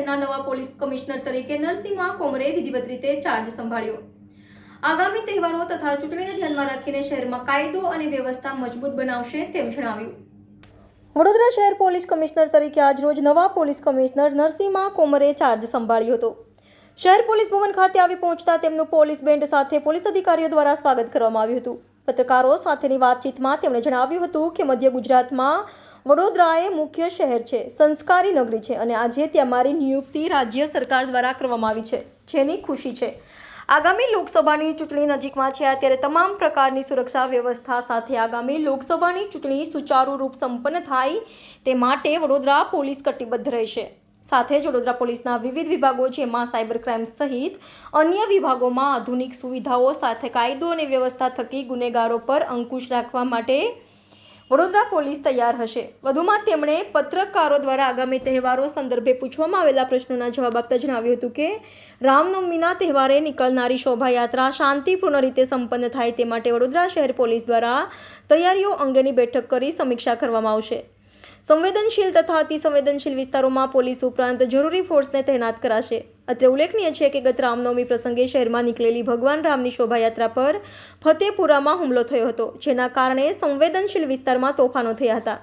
શહેરના નવા police commissioner તરીકે નરસિંહ કોમરે વિધિવત રીતે ચાર્જ સંભાળ્યો। આગામી તહેવારો તથા ચૂંટણીને ધ્યાનમાં રાખીને શહેરમાં કાયદો અને વ્યવસ્થા મજબૂત બનાવશે તેમ જણાવ્યું। વડોદરા શહેર પોલીસ કમિશનર તરીકે આજરોજ નવા પોલીસ કમિશનર નરસિંહ કોમરે ચાર્જ સંભાળ્યો હતો। શહેર પોલીસ ભવન ખાતે આવી પહોંચતા તેમનું પોલીસ બેન્ડ સાથે પોલીસ અધિકારીઓ દ્વારા સ્વાગત કરવામાં આવ્યું હતું। પત્રકારો સાથેની વાતચીતમાં તેમણે જણાવ્યું હતું કે મધ્ય ગુજરાતમાં વડોદરા એ મુખ્ય શહેર છે, સંસ્કારી નગરી છે અને આજે ત્યાં મારી નિયુક્તિ રાજ્ય સરકાર દ્વારા કરવામાં આવી છે, જેની ખુશી છે। આગામી લોકસભાની ચૂંટણી નજીકમાં છે, ત્યારે તમામ પ્રકારની સુરક્ષા વ્યવસ્થા સાથે આગામી લોકસભાની ચૂંટણી સુચારુ રૂપ સંપન્ન થાય તે માટે વડોદરા પોલીસ કટિબદ્ધ રહેશે। સાથે જ વડોદરા પોલીસના વિવિધ વિભાગો જેમાં સાયબર ક્રાઇમ સહિત અન્ય વિભાગોમાં આધુનિક સુવિધાઓ સાથે કાયદો અને વ્યવસ્થા થકી ગુનેગારો પર અંકુશ રાખવા માટે વડોદરા પોલીસ તૈયાર હશે। વધુમાં તેમણે પત્રકારો દ્વારા આગામી તહેવારો સંદર્ભે પૂછવામાં આવેલા પ્રશ્નોના જવાબ આપતા જણાવ્યું હતું કે રામનવમીના તહેવારે નીકળનારી શોભાયાત્રા શાંતિપૂર્ણ રીતે સંપન્ન થાય તે માટે વડોદરા શહેર પોલીસ દ્વારા તૈયારીઓ અંગેની બેઠક કરી સમીક્ષા કરવામાં આવશે। સંવેદનશીલ તથા અતિ સંવેદનશીલ વિસ્તારોમાં પોલીસ ઉપરાંત જરૂરી ફોર્સને તૈનાત કરાશે। અત્રે ઉલ્લેખનીય છે કે ગત રામનવમી પ્રસંગે શહેરમાં નીકળેલી ભગવાન રામની શોભાયાત્રા પર ફતેપુરામાં હુમલો થયો હતો, જેના કારણે સંવેદનશીલ વિસ્તારમાં તોફાનો થયા હતા।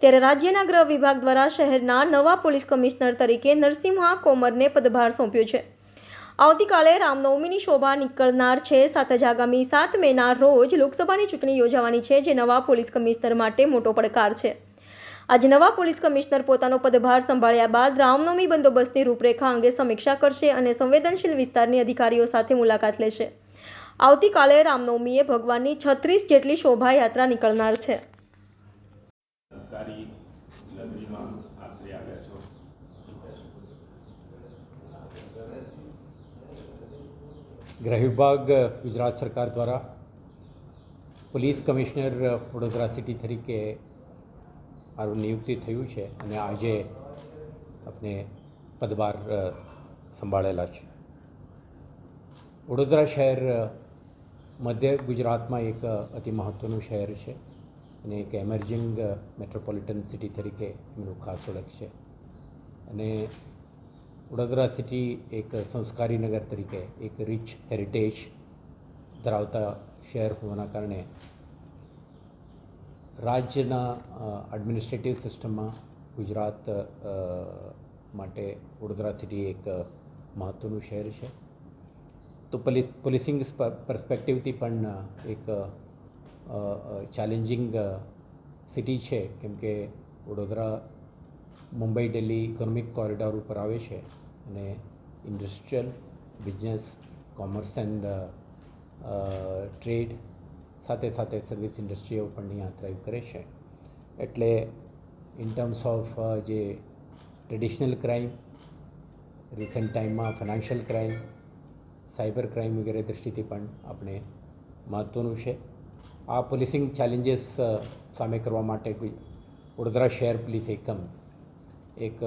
ત્યારે રાજ્યના ગૃહ વિભાગ દ્વારા શહેરના નવા પોલીસ કમિશનર તરીકે નરસિંહ કોમરને પદભાર સોંપ્યો છે। આવતીકાલે રામનવમીની શોભા નીકળનાર છે, સાથે જ આગામી 7 મેના રોજ લોકસભાની ચૂંટણી યોજાવાની છે, જે નવા પોલીસ કમિશનર માટે મોટો પડકાર છે। આજે નવા પોલીસ કમિશનર પોતાનો પદભાર સંભાળ્યા બાદ રામનવમી બંદોબસ્તની રૂપરેખા અંગે સમીક્ષા કરશે અને સંવેદનશીલ વિસ્તારની અધિકારીઓ સાથે મુલાકાત લેશે। આવતીકાલે રામનવમીએ ભગવાનની 36 જેટલી શોભાયાત્રા નીકળનાર છે। ગૃહ વિભાગ ગુજરાત સરકાર દ્વારા પોલીસ કમિશનર વડોદરા સિટી તરીકે મારું નિયુક્તિ થયું છે અને આજે આપણે પદભાર સંભાળેલા છે। વડોદરા શહેર મધ્ય ગુજરાતમાં એક અતિ મહત્ત્વનું શહેર છે અને એક એમર્જિંગ મેટ્રોપોલિટન સિટી તરીકે એમનું ખાસ ઓળખ છે અને વડોદરા સિટી એક સંસ્કારી નગર તરીકે એક રિચ હેરિટેજ ધરાવતા શહેર હોવાના કારણે રાજ્યના એડમિનિસ્ટ્રેટિવ સિસ્ટમમાં ગુજરાત માટે વડોદરા સિટી એક મહત્ત્વનું શહેર છે। તો પોલીસિંગ પર્સપેક્ટિવથી પણ એક ચેલેન્જિંગ સિટી છે, કેમ કે વડોદરા મુંબઈ દિલ્હી ઇકોનોમિક કોરિડોર ઉપર આવે છે અને industrial business commerce and trade સાથે સાથે સર્વિસ ઇન્ડસ્ટ્રીઓ પણ અહીંયા થ્રાઇવ કરે છે। એટલે ઇન ટર્મ્સ ઓફ જે ટ્રેડિશનલ ક્રાઇમ, રિસન્ટ ટાઈમમાં ફાઇનાન્શિયલ ક્રાઇમ, સાયબર ક્રાઇમ વગેરે દૃષ્ટિથી પણ આપણે મહત્ત્વનું છે। આ પોલીસિંગ ચેલેન્જીસ સામે કરવા માટે વડોદરા શહેર પોલીસ એકમ એક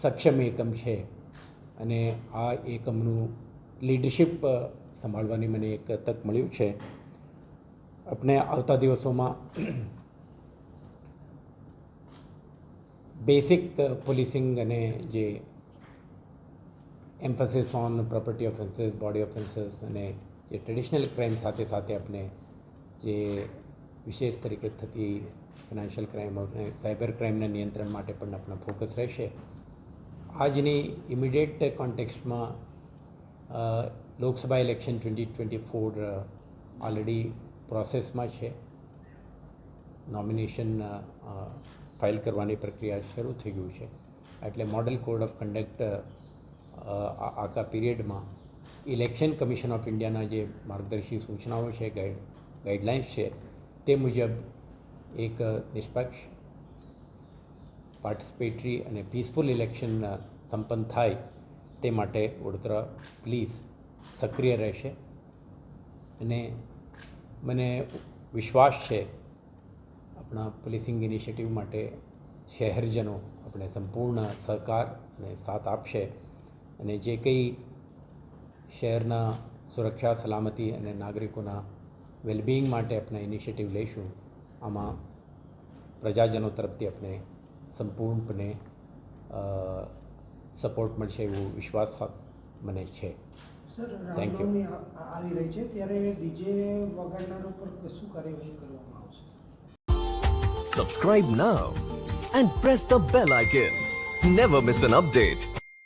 સક્ષમ એકમ છે અને આ એકમનું લીડરશિપ સંભાળવાની મને એક તક મળ્યું છે। આપણે આવતા દિવસોમાં બેસિક પોલીસિંગ અને જે emphasis on property offences, body offences અને જે ટ્રેડિશનલ ક્રાઇમ સાથે સાથે આપણે જે વિશેષ તરીકે થતી ફાઇનાન્શિયલ ક્રાઇમ અને સાયબર ક્રાઇમના નિયંત્રણ માટે પણ આપણો ફોકસ રહેશે। આજની ઇમિડિયેટ કોન્ટેક્સ્ટમાં લોકસભા ઇલેક્શન 2024 ઓલરેડી પ્રોસેસમાં છે। નોમિનેશન ફાઇલ કરવાની પ્રક્રિયા શરૂ થઈ ગયું છે, એટલે મોડલ કોડ ઓફ કન્ડક્ટ આખા પીરિયડમાં ઇલેક્શન કમિશન ઓફ ઇન્ડિયાના જે માર્ગદર્શી સૂચનાઓ છે, ગાઈડલાઇન્સ છે, તે મુજબ એક નિષ્પક્ષ, પાર્ટિસિપેટરી અને પીસફુલ ઇલેક્શન સંપન્ન થાય તે માટે વડોદરા પોલીસ સક્રિય રહેશે અને મને વિશ્વાસ છે આપણા પોલીસિંગ ઇનિશિયેટિવ માટે શહેરજનો આપણે સંપૂર્ણ સહકાર અને સાથ આપશે અને જે કંઈ શહેરના સુરક્ષા, સલામતી અને નાગરિકોના વેલબિંગ માટે આપણે ઇનિશિયેટિવ લઈશું, આમાં પ્રજાજનો તરફથી આપણે સંપૂર્ણપણે સપોર્ટ મળશે એવો વિશ્વાસ મને છે. Sir, Thank you. રામનવમી આવી રહી છે ત્યારે ડીજે વગાડનારો પર શું કાર્યવાહી કરવામાં આવશે? Subscribe now and press the bell icon. Never miss an update.